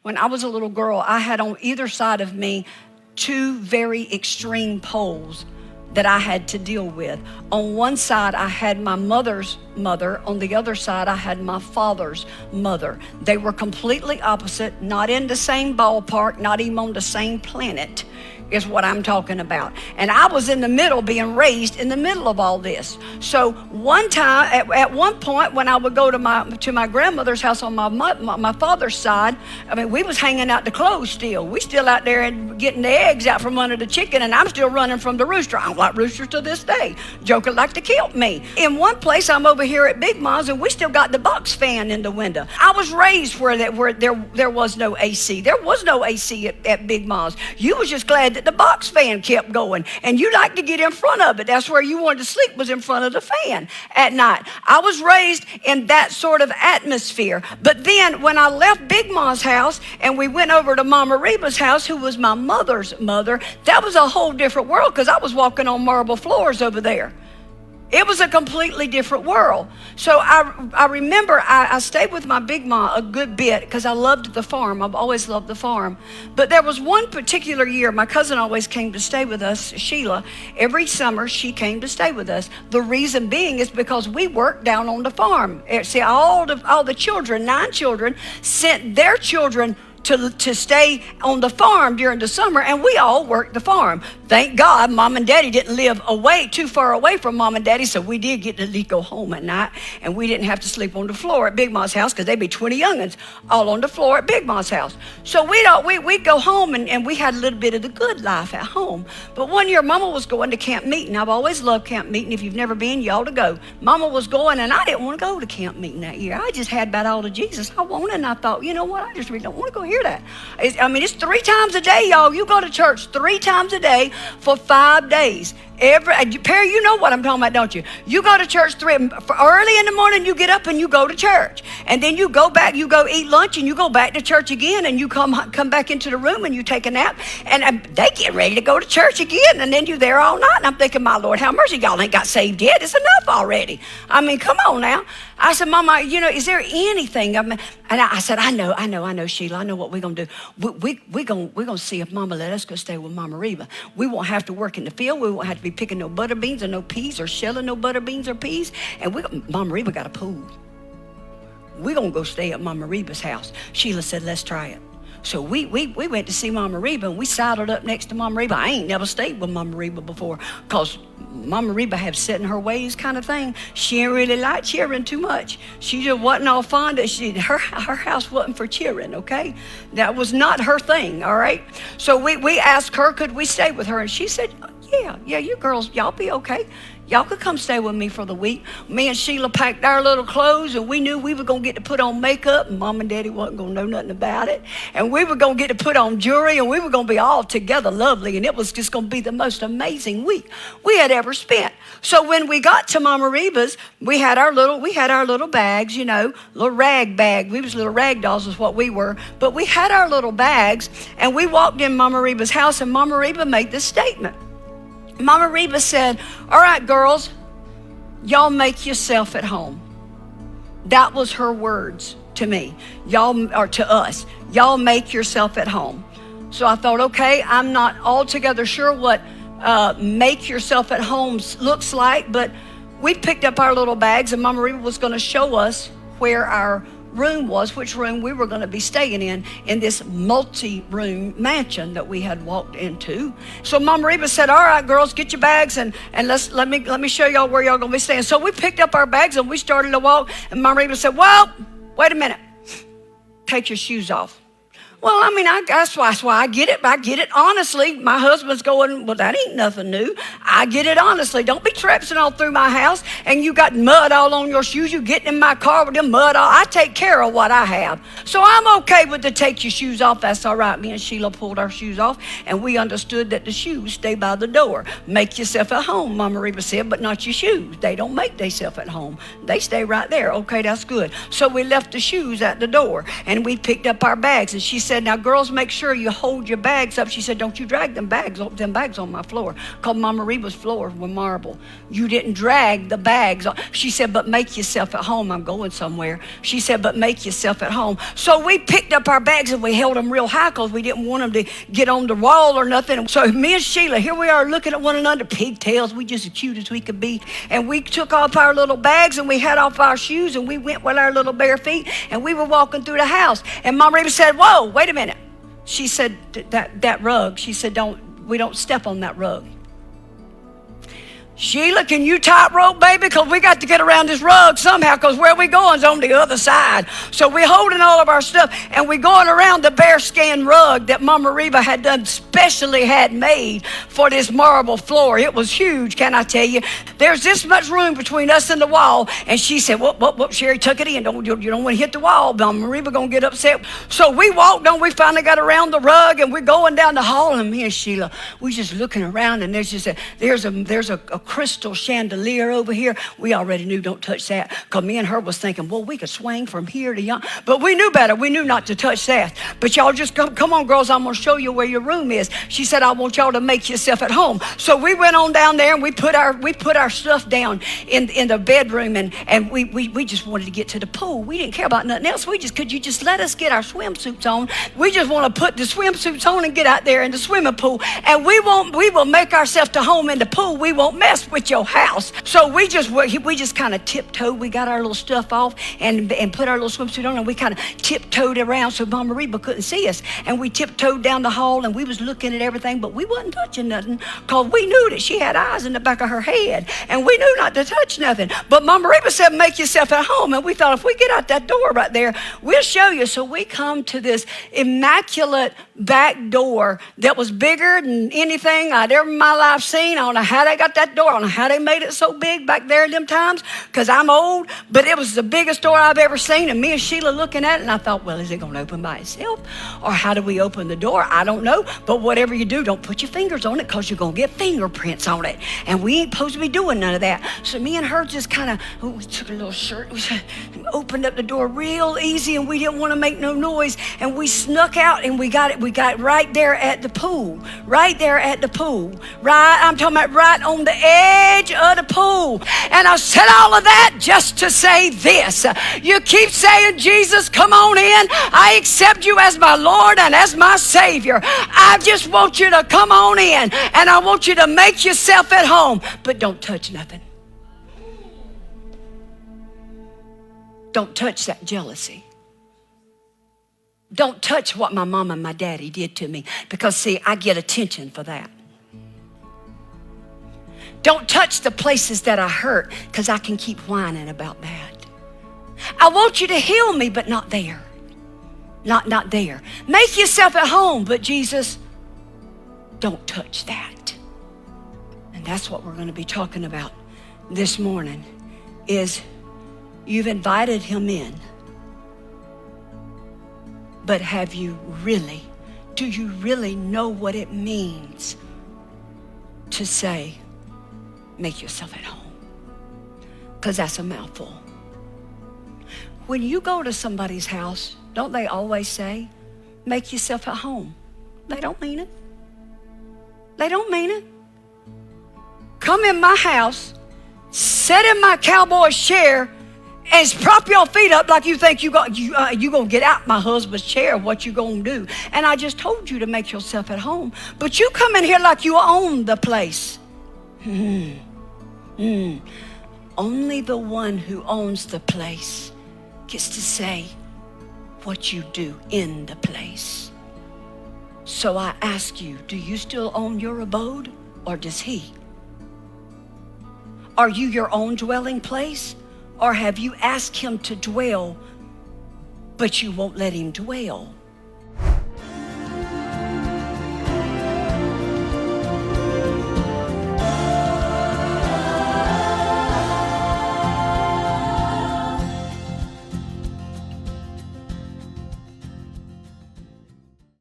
When I was a little girl, I had on either side of me two very extreme poles that I had to deal with. On one side, I had my mother's mother. On the other side, I had my father's mother. They were completely opposite, not in the same ballpark, not even on the same planet, is what I'm talking about. And I was in the middle, being raised in the middle of all this. So one time, at one point, when I would go to my grandmother's house on my father's side, I mean, we was hanging out the clothes still. We still out there and getting the eggs out from under the chicken, and I'm still running from the rooster. I don't like roosters to this day. Joker like to kill me. In one place, I'm over here at Big Mom's, and we still got the box fan in the window. I was raised where there was no AC. There was no AC at Big Mom's. You was just glad that the box fan kept going, and you like to get in front of it. That's where you wanted to sleep, was in front of the fan at night. I was raised in that sort of atmosphere. But then when I left Big Mom's house and we went over to Mama Reba's house, who was my mother's mother, that was a whole different world, because I was walking on marble floors over there. It was a completely different world. So I remember I stayed with my Big Mom a good bit because I loved the farm. I've always loved the farm. But there was one particular year, my cousin always came to stay with us, Sheila. Every summer she came to stay with us. The reason being is because we worked down on the farm. See, all the children, 9 children, sent their children to stay on the farm during the summer, and we all worked the farm. Thank God Mom and Daddy didn't live too far away from Mom and Daddy, so we did get to at least go home at night, and we didn't have to sleep on the floor at Big Mom's house, because they'd be 20 youngins all on the floor at Big Mom's house. So we'd go home, and we had a little bit of the good life at home. But one year Mama was going to camp meeting. I've always loved camp meeting. If you've never been, you ought to go. Mama was going, and I didn't want to go to camp meeting that year. I just had about all the Jesus I wanted, and I thought, you know what, I just really don't want to go hear that. It's 3 times a day, y'all. You go to church 3 times a day for 5 days. Perry, you know what I'm talking about, don't you? You go to church early in the morning. You get up and you go to church, and then you go back. You go eat lunch, and you go back to church again, and you come back into the room and you take a nap, and they get ready to go to church again, and then you're there all night. And I'm thinking, my Lord, have mercy, y'all ain't got saved yet. It's enough already. I mean, come on now. I said, Mama, is there anything? And I said, I know, Sheila. I know what we're gonna do. We're gonna see if Mama let us go stay with Mama Reba. We won't have to work in the field. We won't have to be picking no butter beans or no peas or shelling no butter beans or peas. And Mama Reba got a pool. We're gonna go stay at Mama Reba's house. Sheila said, let's try it. So we went to see Mama Reba, and we saddled up next to Mama Reba. I ain't never stayed with Mama Reba before, because Mama Reba had set in her ways kind of thing. She didn't really like cheering too much. She just wasn't all fond of it. Her house wasn't for cheering, okay? That was not her thing, all right? So we asked her, could we stay with her? And she said, yeah, you girls, y'all be okay. Y'all could come stay with me for the week. Me and Sheila packed our little clothes, and we knew we were going to get to put on makeup, and Mom and Daddy wasn't going to know nothing about it. And we were going to get to put on jewelry, and we were going to be all together lovely, and it was just going to be the most amazing week we had ever spent. So when we got to Mama Reba's, we had our little bags, little rag bag. We was little rag dolls is what we were. But we had our little bags, and we walked in Mama Reba's house, and Mama Reba made this statement. Mama Reba said, all right, girls, y'all make yourself at home. That was her words to me, or to us. Y'all make yourself at home. So I thought, okay, I'm not altogether sure what make yourself at home looks like, but we picked up our little bags, and Mama Reba was going to show us where our room was, which room we were going to be staying in this multi-room mansion that we had walked into. So Mama Reba said, all right, girls, get your bags and let me show y'all where y'all going to be staying. So we picked up our bags and we started to walk, and Mama Reba said, well, wait a minute, take your shoes off. Well, I mean, that's why I get it. I get it honestly. My husband's going, well, that ain't nothing new. I get it honestly. Don't be traipsing all through my house and you got mud all on your shoes. You getting in my car with the mud all. I take care of what I have. So I'm okay with the take your shoes off. That's all right. Me and Sheila pulled our shoes off, and we understood that the shoes stay by the door. Make yourself at home, Mama Reba said, but not your shoes. They don't make themselves at home. They stay right there. Okay, that's good. So we left the shoes at the door, and we picked up our bags, and she said, now girls, make sure you hold your bags up. She said, don't you drag them bags on my floor, because Mama Reba Reba's floors were marble. You didn't drag the bags. She said, but make yourself at home. I'm going somewhere. She said, but make yourself at home. So we picked up our bags and we held them real high because we didn't want them to get on the wall or nothing. So me and Sheila, here we are looking at one another, pigtails. We just as cute as we could be. And we took off our little bags and we had off our shoes and we went with our little bare feet and we were walking through the house. And Mama Reba said, whoa, wait a minute. She said, that rug, she said, we don't step on that rug. Sheila, can you tightrope, baby? Because we got to get around this rug somehow because where we going is on the other side. So we're holding all of our stuff and we're going around the bearskin rug that Mama Reba had done, specially had made for this marble floor. It was huge, can I tell you? There's this much room between us and the wall. And she said, whoop, Sherry, tuck it in. You don't want to hit the wall. Mama Reba going to get upset. So we walked on. We finally got around the rug and we're going down the hall. And me and Sheila, we just looking around and there's a crystal chandelier over here. We already knew don't touch that because me and her was thinking, well, we could swing from here to yon. But we knew better. We knew not to touch that. But y'all just come on, girls. I'm going to show you where your room is. She said, I want y'all to make yourself at home. So we went on down there and we put our stuff down in the bedroom and we just wanted to get to the pool. We didn't care about nothing else. Could you just let us get our swimsuits on? We just want to put the swimsuits on and get out there in the swimming pool. And we will make ourselves to home in the pool. We won't mess with your house. So we just kind of tiptoed. We got our little stuff off and put our little swimsuit on and we kind of tiptoed around so Mama Reba couldn't see us. And we tiptoed down the hall and we was looking at everything, but we wasn't touching nothing because we knew that she had eyes in the back of her head and we knew not to touch nothing. But Mama Reba said, make yourself at home. And we thought if we get out that door right there, we'll show you. So we come to this immaculate back door that was bigger than anything I'd ever in my life seen. I don't know how they got that door. I don't know how they made it so big back there in them times because I'm old, but it was the biggest door I've ever seen. And me and Sheila looking at it, and I thought, well, is it going to open by itself? Or how do we open the door? I don't know. But whatever you do, don't put your fingers on it because you're going to get fingerprints on it. And we ain't supposed to be doing none of that. So me and her just kind of, we took a little shirt, we opened up the door real easy, and we didn't want to make no noise. And we snuck out, and we got it right there at the pool. Right there at the pool. Right, I'm talking about right on the edge of the pool. And I said all of that just to say this. You keep saying, Jesus, come on in. I accept you as my Lord and as my Savior. I just want you to come on in and I want you to make yourself at home, but don't touch nothing. Don't touch that jealousy. Don't touch what my mom and my daddy did to me because, see, I get attention for that. Don't touch the places that I hurt because I can keep whining about that. I want you to heal me, but not there. Not there. Make yourself at home, but Jesus, don't touch that. And that's what we're going to be talking about this morning is you've invited him in. But do you really know what it means to say, make yourself at home? Because that's a mouthful. When you go to somebody's house, don't they always say, make yourself at home? They don't mean it. They don't mean it. Come in my house, sit in my cowboy's chair, and prop your feet up like you think you gonna get out my husband's chair. What you gonna do? And I just told you to make yourself at home, but you come in here like you own the place. Only the one who owns the place gets to say what you do in the place. So I ask you, do you still own your abode, or does he? Are you your own dwelling place? Or have you asked him to dwell, but you won't let him dwell?